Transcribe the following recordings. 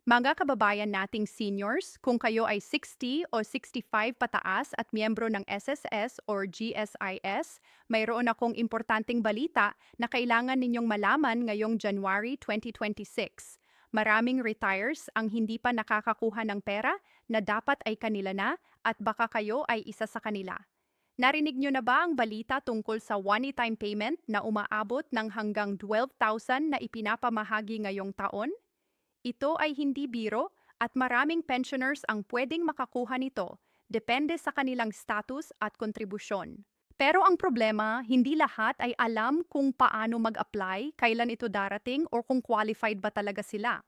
Mga kababayan nating seniors, kung kayo ay 60 o 65 pataas at miyembro ng SSS or GSIS, mayroon akong importanteng balita na kailangan ninyong malaman ngayong January 2026. Maraming retires ang hindi pa nakakakuha ng pera na dapat ay kanila na at baka kayo ay isa sa kanila. Narinig nyo na ba ang balita tungkol sa one-time payment na umaabot ng hanggang 12,000 na ipinapamahagi ngayong taon? Ito ay hindi biro at maraming pensioners ang pwedeng makakuha nito, depende sa kanilang status at kontribusyon. Pero ang problema, hindi lahat ay alam kung paano mag-apply, kailan ito darating o kung qualified ba talaga sila.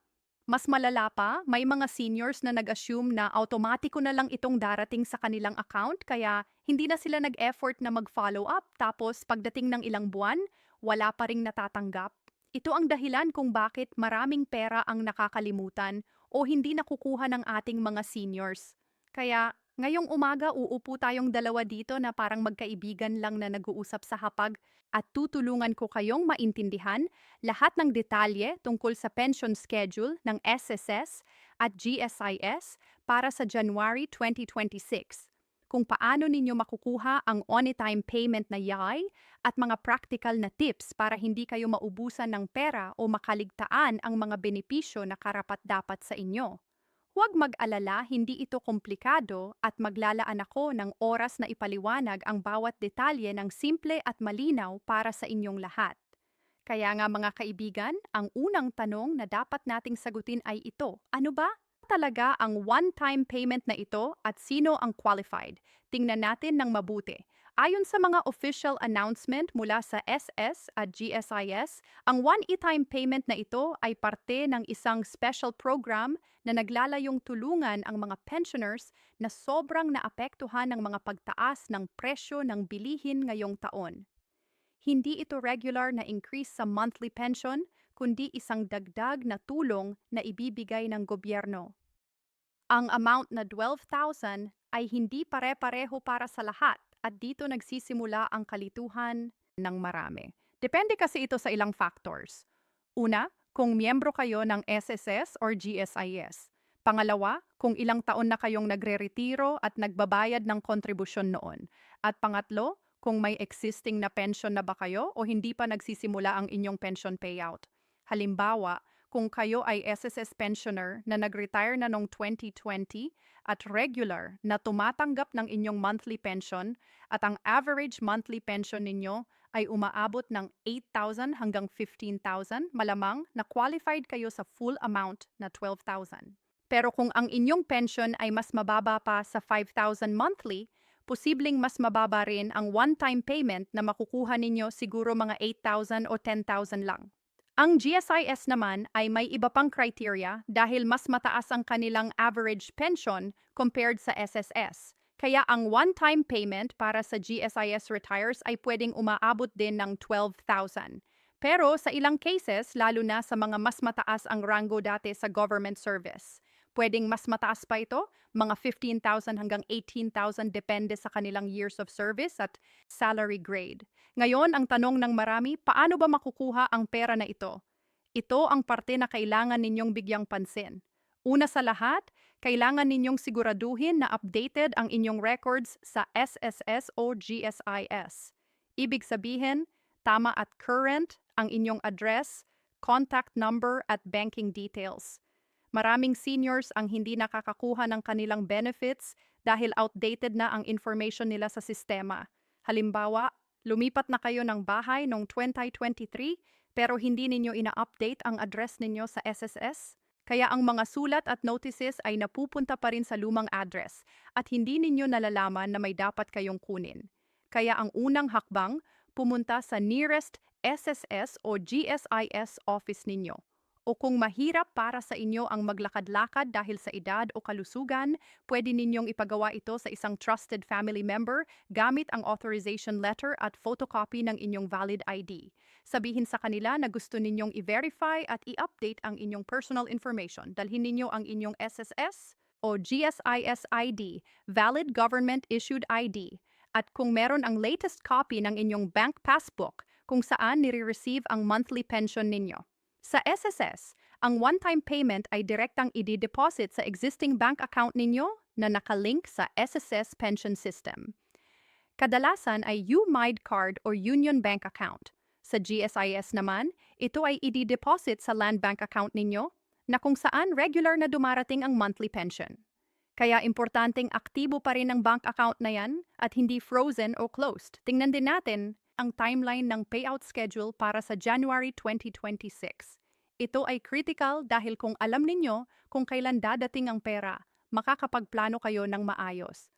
Mas malala pa, may mga seniors na nag-assume na automatiko na lang itong darating sa kanilang account kaya hindi na sila nag-effort na mag-follow up tapos pagdating ng ilang buwan, wala pa ring natatanggap. Ito ang dahilan kung bakit maraming pera ang nakakalimutan o hindi nakukuha ng ating mga seniors. Kaya ngayong umaga uupo tayong dalawa dito na parang magkaibigan lang na nag-uusap sa hapag at tutulungan ko kayong maintindihan lahat ng detalye tungkol sa pension schedule ng SSS at GSIS para sa January 2026, kung paano ninyo makukuha ang on-time payment na YAI at mga practical na tips para hindi kayo maubusan ng pera o makaligtaan ang mga benepisyo na karapat-dapat sa inyo. Huwag mag-alala, hindi ito komplikado at maglalaan ako ng oras na ipaliwanag ang bawat detalye ng simple at malinaw para sa inyong lahat. Kaya nga mga kaibigan, ang unang tanong na dapat nating sagutin ay ito: ano ba talaga ang one-time payment na ito at sino ang qualified? Tingnan natin ng mabuti. Ayon sa mga official announcement mula sa SS at GSIS, ang one-time payment na ito ay parte ng isang special program na naglalayong tulungan ang mga pensioners na sobrang naapektuhan ng mga pagtaas ng presyo ng bilihin ngayong taon. Hindi ito regular na increase sa monthly pension, kundi isang dagdag na tulong na ibibigay ng gobyerno. Ang amount na 12,000 ay hindi pare-pareho para sa lahat at dito nagsisimula ang kalituhan ng marami. Depende kasi ito sa ilang factors. Una, kung miyembro kayo ng SSS or GSIS. Pangalawa, kung ilang taon na kayong nagre-retiro at nagbabayad ng kontribusyon noon. At pangatlo, kung may existing na pension na ba kayo o hindi pa nagsisimula ang inyong pension payout. Halimbawa, kung kayo ay SSS pensioner na nag-retire na noong 2020 at regular na tumatanggap ng inyong monthly pension at ang average monthly pension ninyo ay umaabot ng 8,000 hanggang 15,000, malamang na qualified kayo sa full amount na 12,000. Pero kung ang inyong pension ay mas mababa pa sa 5,000 monthly, posibleng mas mababa rin ang one-time payment na makukuha ninyo, siguro mga 8,000 o 10,000 lang. Ang GSIS naman ay may iba pang criteria dahil mas mataas ang kanilang average pension compared sa SSS. Kaya ang one-time payment para sa GSIS retires ay pwedeng umaabot din ng 12,000. Pero sa ilang cases, lalo na sa mga mas mataas ang rango dati sa government service, pwedeng mas mataas pa ito, mga 15,000 hanggang 18,000 depende sa kanilang years of service at salary grade. Ngayon, ang tanong ng marami, paano ba makukuha ang pera na ito? Ito ang parte na kailangan ninyong bigyang pansin. Una sa lahat, kailangan ninyong siguraduhin na updated ang inyong records sa SSS o GSIS. Ibig sabihin, tama at current ang inyong address, contact number at banking details. Maraming seniors ang hindi nakakakuha ng kanilang benefits dahil outdated na ang information nila sa sistema. Halimbawa, lumipat na kayo ng bahay noong 2023 pero hindi ninyo ina-update ang address ninyo sa SSS. Kaya ang mga sulat at notices ay napupunta pa rin sa lumang address at hindi ninyo nalalaman na may dapat kayong kunin. Kaya ang unang hakbang, pumunta sa nearest SSS o GSIS office ninyo. O kung mahirap para sa inyo ang maglakad-lakad dahil sa edad o kalusugan, pwede ninyong ipagawa ito sa isang trusted family member gamit ang authorization letter at photocopy ng inyong valid ID. Sabihin sa kanila na gusto ninyong i-verify at i-update ang inyong personal information. Dalhin ninyo ang inyong SSS o GSIS ID, valid government-issued ID. At kung meron ang latest copy ng inyong bank passbook kung saan nire-receive ang monthly pension ninyo. Sa SSS, Ang one-time payment ay direktang i-deposit sa existing bank account ninyo na nakalink sa SSS pension system. Kadalasan ay UMID card or Union Bank account. Sa GSIS naman, ito ay i-deposit sa Land Bank account ninyo na kung saan regular na dumarating ang monthly pension. Kaya importanteng aktibo pa rin ang bank account na yan at hindi frozen o closed. Tingnan din natin ang timeline ng payout schedule para sa January 2026. Ito ay critical dahil kung alam ninyo kung kailan dadating ang pera, makakapagplano kayo ng maayos.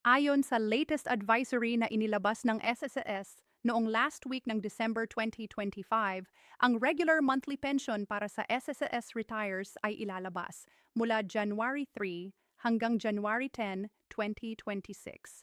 Ayon sa latest advisory na inilabas ng SSS noong last week ng December 2025, ang regular monthly pension para sa SSS retires ay ilalabas mula January 3 hanggang January 10, 2026.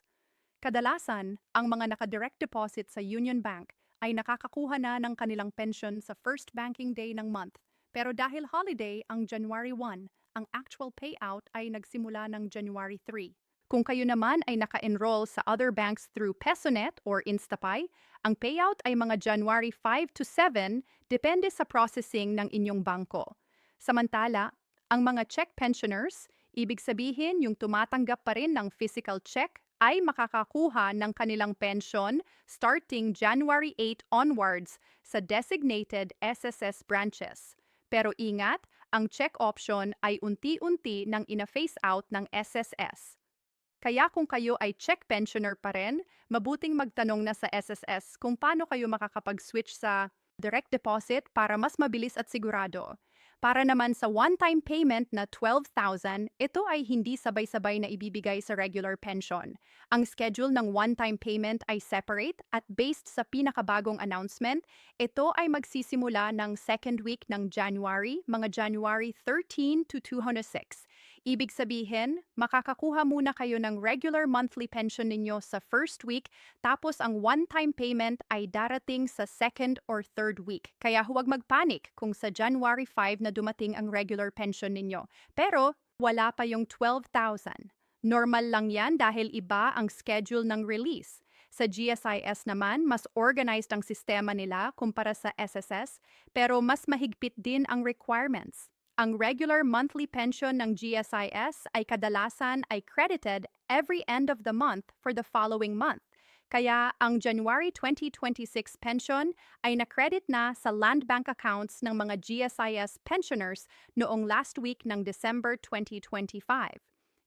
Kadalasan, ang mga naka-direct deposit sa Union Bank ay nakakakuha na ng kanilang pension sa first banking day ng month. Pero dahil holiday ang January 1, ang actual payout ay nagsimula ng January 3. Kung kayo naman ay naka-enroll sa other banks through PesoNet or Instapay, ang payout ay mga January 5 to 7 depende sa processing ng inyong bangko. Samantala, ang mga check pensioners, ibig sabihin yung tumatanggap pa rin ng physical check, ay makakakuha ng kanilang pension starting January 8 onwards sa designated SSS branches. Pero ingat, ang check option ay unti-unti nang ina-phase out ng SSS. Kaya kung kayo ay check pensioner pa rin, mabuting magtanong na sa SSS kung paano kayo makakapag-switch sa direct deposit para mas mabilis at sigurado. Para naman sa one-time payment na 12,000, ito ay hindi sabay-sabay na ibibigay sa regular pension. Ang schedule ng one-time payment ay separate at based sa pinakabagong announcement, ito ay magsisimula ng second week ng January, mga January 13 to 206. Ibig sabihin, makakakuha muna kayo ng regular monthly pension ninyo sa first week, tapos ang one-time payment ay darating sa second or third week. Kaya huwag magpanik kung sa January 5 na dumating ang regular pension ninyo. Pero wala pa yung 12,000. Normal lang yan dahil iba ang schedule ng release. Sa GSIS naman, mas organized ang sistema nila kumpara sa SSS, pero mas mahigpit din ang requirements. Ang regular monthly pension ng GSIS ay kadalasan ay credited every end of the month for the following month. Kaya ang January 2026 pension ay na-credit na sa land bank accounts ng mga GSIS pensioners noong last week ng December 2025.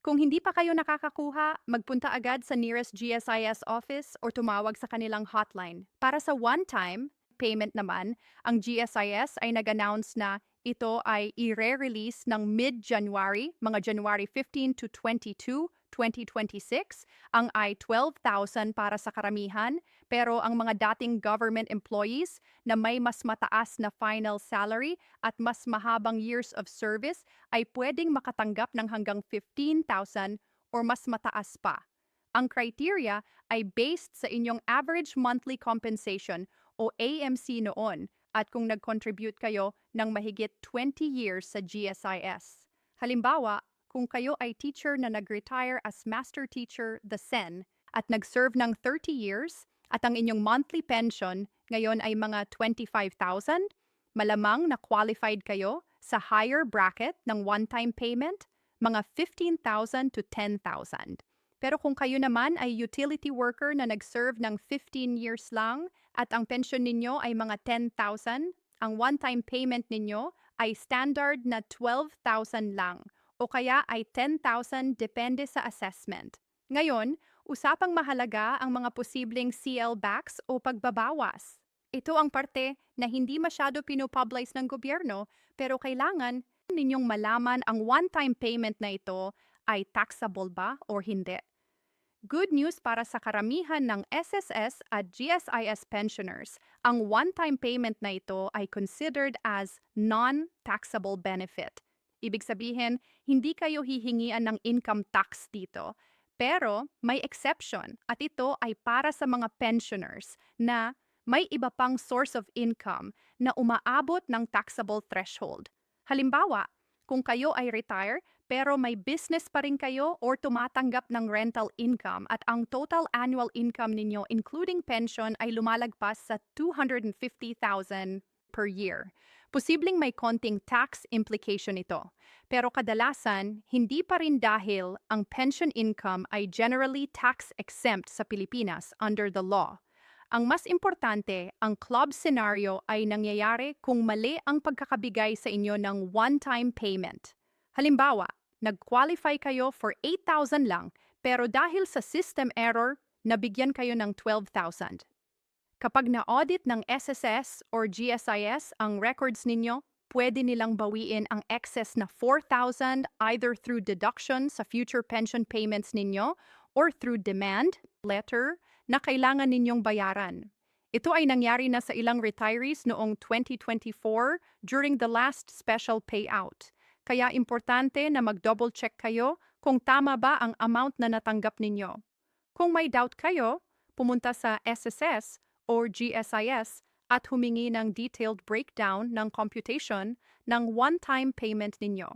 Kung hindi pa kayo nakakakuha, magpunta agad sa nearest GSIS office or tumawag sa kanilang hotline. Para sa one-time payment naman, ang GSIS ay nag-announce na ito ay i-re-release ng mid-January, mga January 15 to 22, 2026. Ang ay 12,000 para sa karamihan, pero ang mga dating government employees na may mas mataas na final salary at mas mahabang years of service ay pwedeng makatanggap ng hanggang 15,000 or mas mataas pa. Ang criteria ay based sa inyong average monthly compensation o AMC noon at kung nag-contribute kayo ng mahigit 20 years sa GSIS. Halimbawa, kung kayo ay teacher na nag-retire as master teacher, the SEN, at nag-serve ng 30 years at ang inyong monthly pension ngayon ay mga 25,000, malamang na qualified kayo sa higher bracket ng one-time payment, mga 15,000 to 10,000. Pero kung kayo naman ay utility worker na nag-serve ng 15 years lang at ang pension ninyo ay mga 10,000, ang one-time payment ninyo ay standard na 12,000 lang o kaya ay 10,000 depende sa assessment. Ngayon, usapang mahalaga ang mga posibleng CL backs o pagbabawas. Ito ang parte na hindi masyado pinopublish ng gobyerno pero kailangan ninyong malaman ang one-time payment na ito ay taxable ba o hindi. Good news para sa karamihan ng SSS at GSIS pensioners, ang one-time payment na ito ay considered as non-taxable benefit. Ibig sabihin, hindi kayo hihingian ng income tax dito. Pero may exception at ito ay para sa mga pensioners na may iba pang source of income na umaabot ng taxable threshold. Halimbawa, kung kayo ay retire pero may business pa rin kayo or tumatanggap ng rental income at ang total annual income ninyo including pension ay lumalagpas sa 250,000 per year. Posibleng may konting tax implication ito, pero kadalasan hindi pa rin dahil ang pension income ay generally tax-exempt sa Pilipinas under the law. Ang mas importante, ang club scenario ay nangyayari kung mali ang pagkakabigay sa inyo ng one-time payment. Halimbawa, nag-qualify kayo for 8,000 lang, pero dahil sa system error, nabigyan kayo ng 12,000. Kapag na-audit ng SSS or GSIS ang records ninyo, pwede nilang bawiin ang excess na 4,000 either through deduction sa future pension payments ninyo or through demand letter na kailangan ninyong bayaran. Ito ay nangyari na sa ilang retirees noong 2024 during the last special payout. Kaya importante na mag-double check kayo kung tama ba ang amount na natanggap ninyo. Kung may doubt kayo, pumunta sa SSS or GSIS at humingi ng detailed breakdown ng computation ng one-time payment ninyo.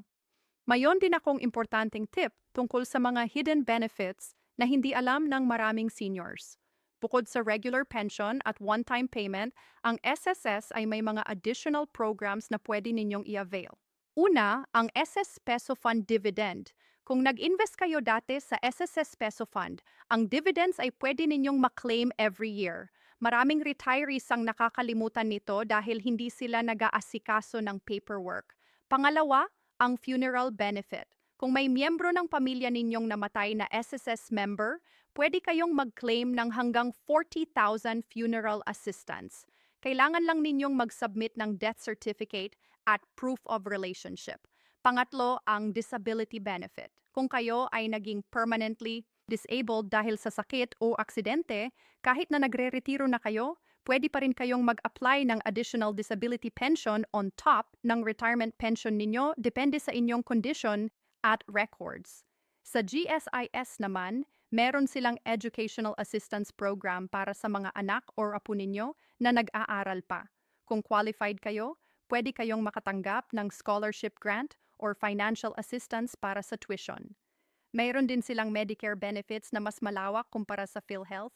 Mayon din akong importanteng tip tungkol sa mga hidden benefits na hindi alam ng maraming seniors. Bukod sa regular pension at one-time payment, ang SSS ay may mga additional programs na pwede ninyong i-avail. Una, ang SS Peso Fund Dividend. Kung nag-invest kayo dati sa SSS Peso Fund, ang dividends ay pwede ninyong maklaim every year. Maraming retirees ang nakakalimutan nito dahil hindi sila nag-aasikaso ng paperwork. Pangalawa, ang funeral benefit. Kung may miyembro ng pamilya ninyong namatay na SSS member, pwede kayong mag-claim ng hanggang 40,000 funeral assistance. Kailangan lang ninyong mag-submit ng death certificate at proof of relationship. Pangatlo, ang disability benefit. Kung kayo ay naging permanently disabled dahil sa sakit o aksidente, kahit na nagre-retiro na kayo, pwede pa rin kayong mag-apply ng additional disability pension on top ng retirement pension ninyo depende sa inyong condition at records. Sa GSIS naman, meron silang educational assistance program para sa mga anak or apo ninyo na nag-aaral pa. Kung qualified kayo, pwede kayong makatanggap ng scholarship grant or financial assistance para sa tuition. Mayroon din silang Medicare benefits na mas malawak kumpara sa PhilHealth.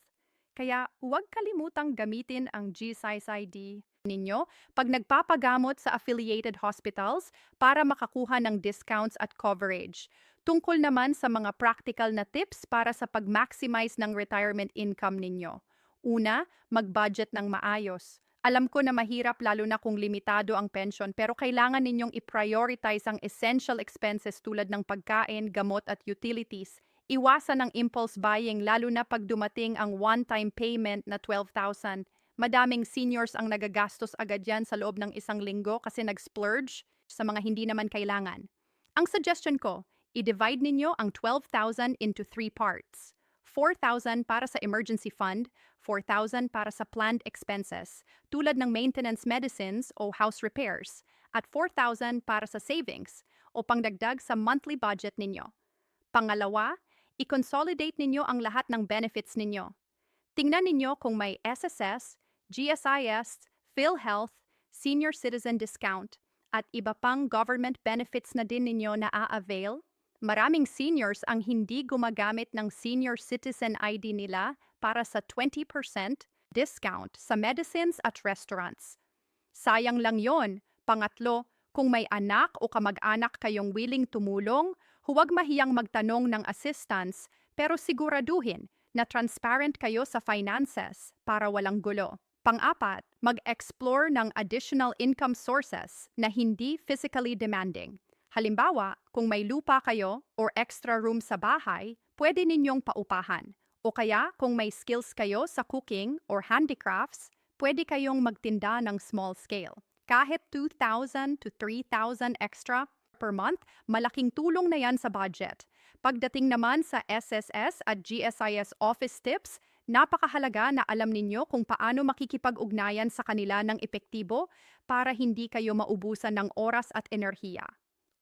Kaya huwag kalimutang gamitin ang GSIS-ID ninyo pag nagpapagamot sa affiliated hospitals para makakuha ng discounts at coverage. Tungkol naman sa mga practical na tips para sa pag-maximize ng retirement income ninyo. Una, mag-budget ng maayos. Alam ko na mahirap lalo na kung limitado ang pension pero kailangan ninyong i-prioritize ang essential expenses tulad ng pagkain, gamot at utilities. Iwasan ang impulse buying lalo na pag dumating ang one-time payment na 12,000. Madaming seniors ang nagagastos agad yan sa loob ng isang linggo kasi nag-splurge sa mga hindi naman kailangan. Ang suggestion ko, i-divide ninyo ang 12,000 into 3 parts. 4,000 para sa emergency fund, 4,000 para sa planned expenses, tulad ng maintenance medicines o house repairs, at 4,000 para sa savings o pangdagdag sa monthly budget ninyo. Pangalawa, i-consolidate ninyo ang lahat ng benefits ninyo. Tingnan ninyo kung may SSS, GSIS, PhilHealth, senior citizen discount, at iba pang government benefits na din ninyo na a-avail. Maraming seniors ang hindi gumagamit ng senior citizen ID nila para sa 20% discount sa medicines at restaurants. Sayang lang yon. Pangatlo, kung may anak o kamag-anak kayong willing tumulong, huwag mahiyang magtanong ng assistance pero siguraduhin na transparent kayo sa finances para walang gulo. Pang-apat, mag-explore ng additional income sources na hindi physically demanding. Halimbawa, kung may lupa kayo or extra room sa bahay, pwede ninyong paupahan. O kaya, kung may skills kayo sa cooking or handicrafts, pwede kayong magtinda ng small scale. Kahit 2,000 to 3,000 extra per month, malaking tulong na yan sa budget. Pagdating naman sa SSS at GSIS office tips, napakahalaga na alam ninyo kung paano makikipag-ugnayan sa kanila ng epektibo para hindi kayo maubusan ng oras at enerhiya.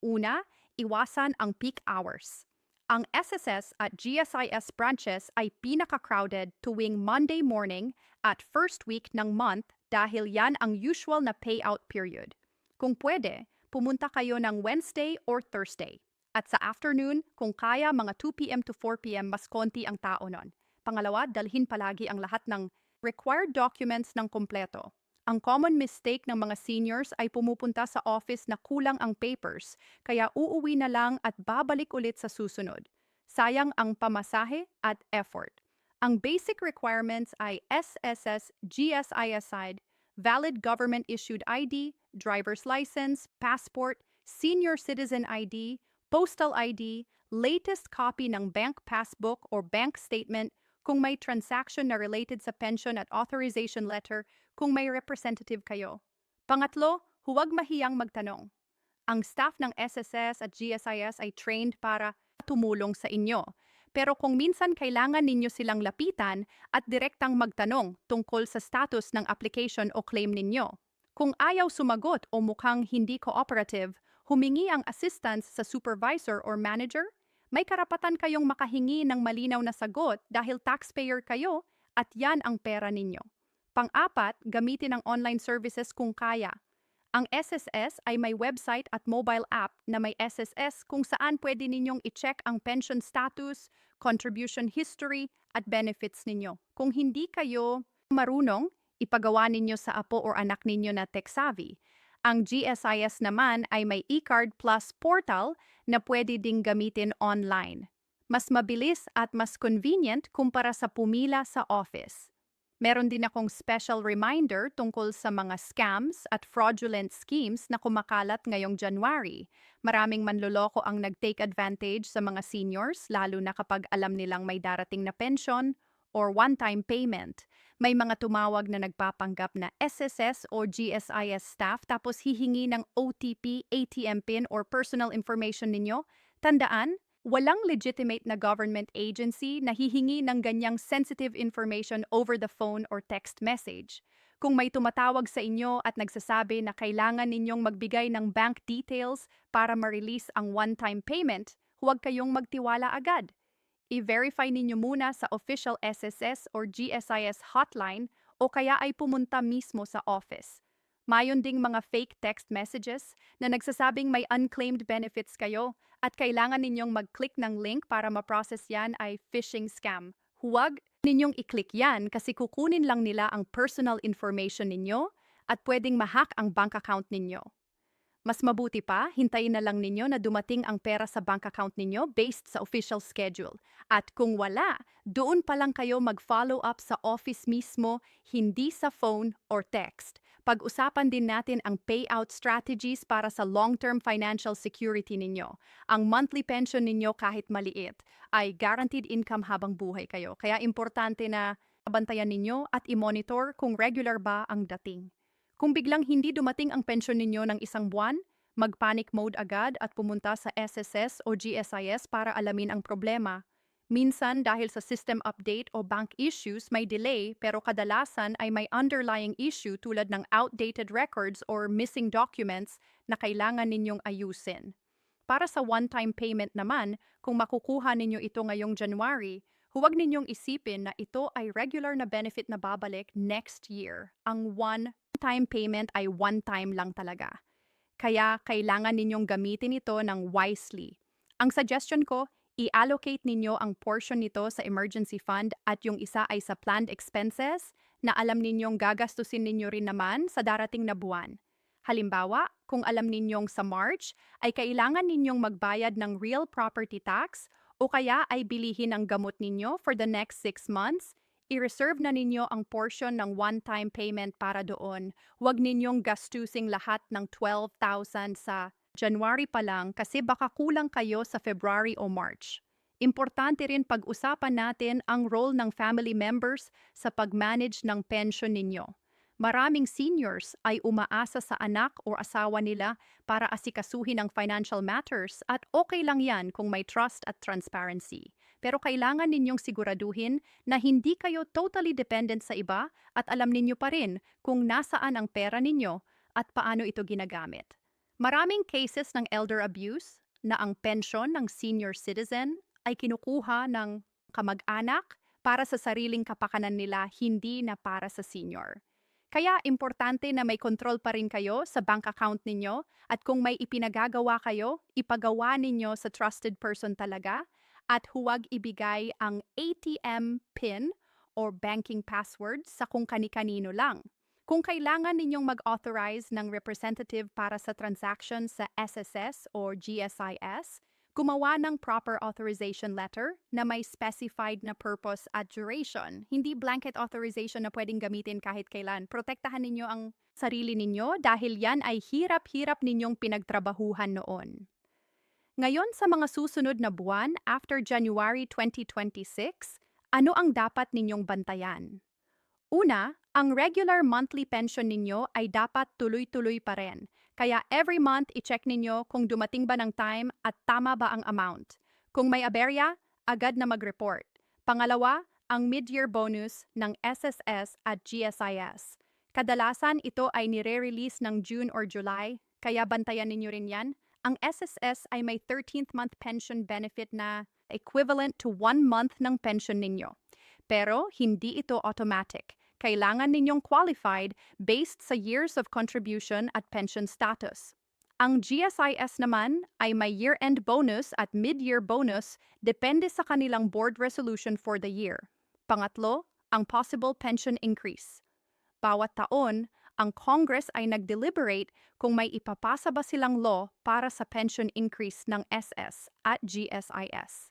Una, iwasan ang peak hours. Ang SSS at GSIS branches ay pinaka-crowded tuwing Monday morning at first week ng month dahil yan ang usual na payout period. Kung pwede, pumunta kayo ng Wednesday or Thursday. At sa afternoon, kung kaya mga 2 p.m. to 4 p.m. mas konti ang tao nun. Pangalawa, dalhin palagi ang lahat ng required documents ng kompleto. Ang common mistake ng mga seniors ay pumupunta sa office na kulang ang papers, kaya uuwi na lang at babalik ulit sa susunod. Sayang ang pamasahe at effort. Ang basic requirements ay SSS GSIS, valid government-issued ID, driver's license, passport, senior citizen ID, postal ID, latest copy ng bank passbook or bank statement kung may transaction na related sa pension at authorization letter kung may representative kayo. Pangatlo, huwag mahiyang magtanong. Ang staff ng SSS at GSIS ay trained para tumulong sa inyo. Pero kung minsan kailangan ninyo silang lapitan at direktang magtanong tungkol sa status ng application o claim ninyo. Kung ayaw sumagot o mukhang hindi cooperative, humingi ang assistance sa supervisor or manager. May karapatan kayong makahingi ng malinaw na sagot dahil taxpayer kayo at yan ang pera ninyo. Pang-apat, gamitin ang online services kung kaya. Ang SSS ay may website at mobile app na may SSS kung saan pwede ninyong i-check ang pension status, contribution history, at benefits ninyo. Kung hindi kayo marunong, ipagawa ninyo sa apo o anak ninyo na tech-savvy. Ang GSIS naman ay may eCard Plus portal na pwede ding gamitin online. Mas mabilis at mas convenient kumpara sa pumila sa office. Meron din akong special reminder tungkol sa mga scams at fraudulent schemes na kumakalat ngayong January. Maraming manloloko ang nag-take advantage sa mga seniors, lalo na kapag alam nilang may darating na pension or one-time payment. May mga tumawag na nagpapanggap na SSS o GSIS staff tapos hihingi ng OTP, ATM PIN or personal information ninyo. Tandaan, walang legitimate na government agency na hihingi ng ganyang sensitive information over the phone or text message. Kung may tumatawag sa inyo at nagsasabi na kailangan ninyong magbigay ng bank details para ma-release ang one-time payment, huwag kayong magtiwala agad. I-verify ninyo muna sa official SSS or GSIS hotline o kaya ay pumunta mismo sa office. Mayon ding mga fake text messages na nagsasabing may unclaimed benefits kayo at kailangan ninyong mag-click ng link para ma-process yan ay phishing scam. Huwag ninyong i-click yan kasi kukunin lang nila ang personal information ninyo at pwedeng ma-hack ang bank account ninyo. Mas mabuti pa, hintayin na lang ninyo na dumating ang pera sa bank account ninyo based sa official schedule. At kung wala, doon pa lang kayo mag-follow up sa office mismo, hindi sa phone or text. Pag-usapan din natin ang payout strategies para sa long-term financial security ninyo. Ang monthly pension ninyo kahit maliit ay guaranteed income habang buhay kayo. Kaya importante na bantayan ninyo at i-monitor kung regular ba ang dating. Kung biglang hindi dumating ang pensyon ninyo ng isang buwan, mag-panic mode agad at pumunta sa SSS o GSIS para alamin ang problema. Minsan dahil sa system update o bank issues may delay pero kadalasan ay may underlying issue tulad ng outdated records or missing documents na kailangan ninyong ayusin. Para sa one-time payment naman, kung makukuha ninyo ito ngayong January, huwag ninyong isipin na ito ay regular na benefit na babalik next year. Ang one-time payment ay one-time lang talaga. Kaya kailangan ninyong gamitin ito ng wisely. Ang suggestion ko, i-allocate ninyo ang portion nito sa emergency fund at yung isa ay sa planned expenses na alam ninyong gagastusin ninyo rin naman sa darating na buwan. Halimbawa, kung alam ninyong sa March ay kailangan ninyong magbayad ng real property tax o kaya ay bilihin ang gamot ninyo for the next 6 months, i-reserve na ninyo ang portion ng one-time payment para doon. Huwag ninyong gastusing lahat ng 12,000 sa January pa lang kasi baka kulang kayo sa February o March. Importante rin pag-usapan natin ang role ng family members sa pag-manage ng pension ninyo. Maraming seniors ay umaasa sa anak o asawa nila para asikasuhin ang financial matters at okay lang yan kung may trust at transparency. Pero kailangan ninyong siguraduhin na hindi kayo totally dependent sa iba at alam ninyo pa rin kung nasaan ang pera ninyo at paano ito ginagamit. Maraming cases ng elder abuse na ang pensyon ng senior citizen ay kinukuha ng kamag-anak para sa sariling kapakanan nila, hindi na para sa senior. Kaya importante na may control pa rin kayo sa bank account ninyo at kung may ipinagagawa kayo, ipagawa ninyo sa trusted person talaga at huwag ibigay ang ATM PIN or banking password sa kung kani-kanino lang. Kung kailangan ninyong mag-authorize ng representative para sa transaction sa SSS or GSIS, gumawa ng proper authorization letter na may specified na purpose at duration. Hindi blanket authorization na pwedeng gamitin kahit kailan. Protektahan ninyo ang sarili ninyo dahil yan ay hirap-hirap ninyong pinagtrabahuhan noon. Ngayon sa mga susunod na buwan after January 2026, ano ang dapat ninyong bantayan? Una, ang regular monthly pension ninyo ay dapat tuloy-tuloy pa rin. Kaya every month i-check ninyo kung dumating ba ng time at tama ba ang amount. Kung may aberya, agad na mag-report. Pangalawa, ang mid-year bonus ng SSS at GSIS. Kadalasan ito ay nire-release ng June or July, kaya bantayan ninyo rin yan. Ang SSS ay may 13th month pension benefit na equivalent to 1 month ng pension ninyo. Pero hindi ito automatic. Kailangan ninyong qualified based sa years of contribution at pension status. Ang GSIS naman ay may year-end bonus at mid-year bonus depende sa kanilang board resolution for the year. Pangatlo, ang possible pension increase. Bawat taon, ang Congress ay nag-deliberate kung may ipapasa ba silang law para sa pension increase ng SS at GSIS.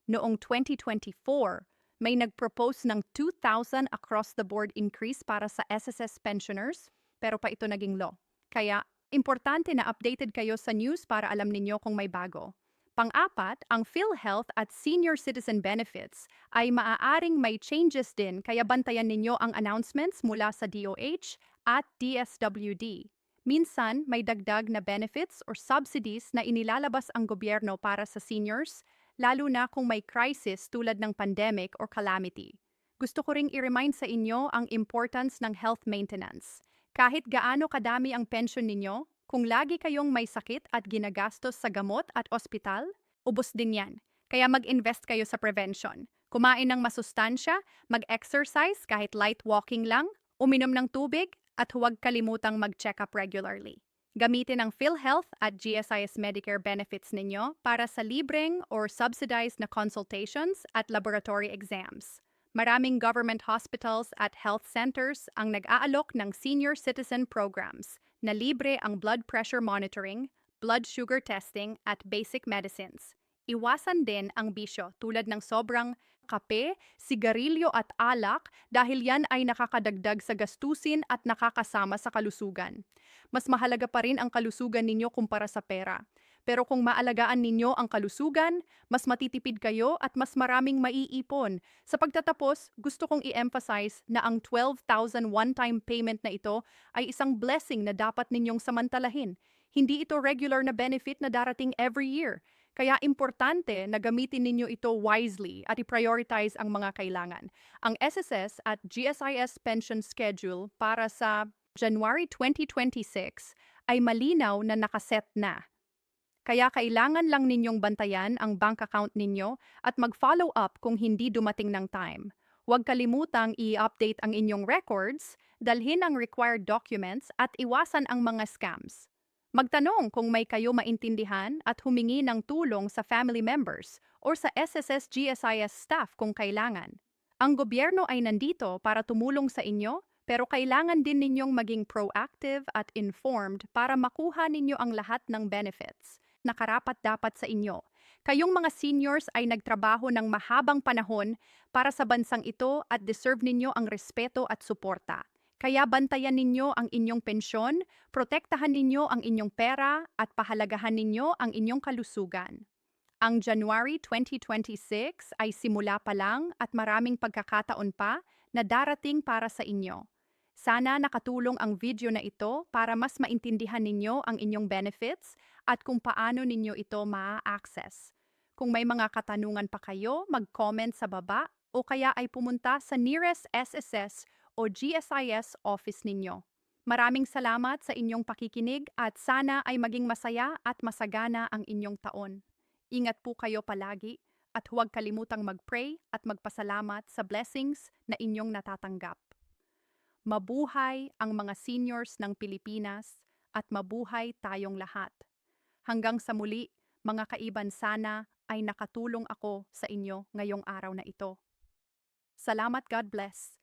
Noong 2024, may nag-propose ng 2,000 across-the-board increase para sa SSS pensioners, pero pa ito naging law. Kaya, importante na updated kayo sa news para alam ninyo kung may bago. Pang-apat, ang PhilHealth at Senior Citizen Benefits ay maaaring may changes din kaya bantayan ninyo ang announcements mula sa DOH at DSWD. Minsan, may dagdag na benefits or subsidies na inilalabas ang gobyerno para sa seniors, lalo na kung may crisis tulad ng pandemic or calamity. Gusto ko ring i-remind sa inyo ang importance ng health maintenance. Kahit gaano kadami ang pension ninyo, kung lagi kayong may sakit at ginagastos sa gamot at ospital, ubos din yan. Kaya mag-invest kayo sa prevention. Kumain ng masustansya, mag-exercise kahit light walking lang, uminom ng tubig, at huwag kalimutang mag-check up regularly. Gamitin ang PhilHealth at GSIS Medicare benefits ninyo para sa libreng or subsidized na consultations at laboratory exams. Maraming government hospitals at health centers ang nag-aalok ng senior citizen programs na libre ang blood pressure monitoring, blood sugar testing at basic medicines. Iwasan din ang bisyo tulad ng sobrang kape, sigarilyo at alak dahil yan ay nakakadagdag sa gastusin at nakakasama sa kalusugan. Mas mahalaga pa rin ang kalusugan ninyo kumpara sa pera. Pero kung maalagaan ninyo ang kalusugan, mas matitipid kayo at mas maraming maiipon. Sa pagtatapos, gusto kong i-emphasize na ang 12,000 one-time payment na ito ay isang blessing na dapat ninyong samantalahin. Hindi ito regular na benefit na darating every year. Kaya importante na gamitin ninyo ito wisely at i-prioritize ang mga kailangan. Ang SSS at GSIS pension schedule para sa January 2026 ay malinaw na nakaset na. Kaya kailangan lang ninyong bantayan ang bank account ninyo at mag-follow up kung hindi dumating ng time. Huwag kalimutang i-update ang inyong records, dalhin ang required documents at iwasan ang mga scams. Magtanong kung may kayo maintindihan at humingi ng tulong sa family members or sa SSS GSIS staff kung kailangan. Ang gobyerno ay nandito para tumulong sa inyo, pero kailangan din ninyong maging proactive at informed para makuha ninyo ang lahat ng benefits na karapat-dapat sa inyo. Kayong mga seniors ay nagtrabaho ng mahabang panahon para sa bansang ito at deserve ninyo ang respeto at suporta. Kaya bantayan ninyo ang inyong pensyon, protektahan ninyo ang inyong pera at pahalagahan ninyo ang inyong kalusugan. Ang January 2026 ay simula pa lang at maraming pagkakataon pa na darating para sa inyo. Sana nakatulong ang video na ito para mas maintindihan ninyo ang inyong benefits at kung paano ninyo ito ma-access. Kung may mga katanungan pa kayo, mag-comment sa baba o kaya ay pumunta sa nearest SSS o GSIS office ninyo. Maraming salamat sa inyong pakikinig at sana ay maging masaya at masagana ang inyong taon. Ingat po kayo palagi at huwag kalimutang mag-pray at magpasalamat sa blessings na inyong natatanggap. Mabuhay ang mga seniors ng Pilipinas at mabuhay tayong lahat. Hanggang sa muli, mga kaiban, sana ay nakatulong ako sa inyo ngayong araw na ito. Salamat, God bless.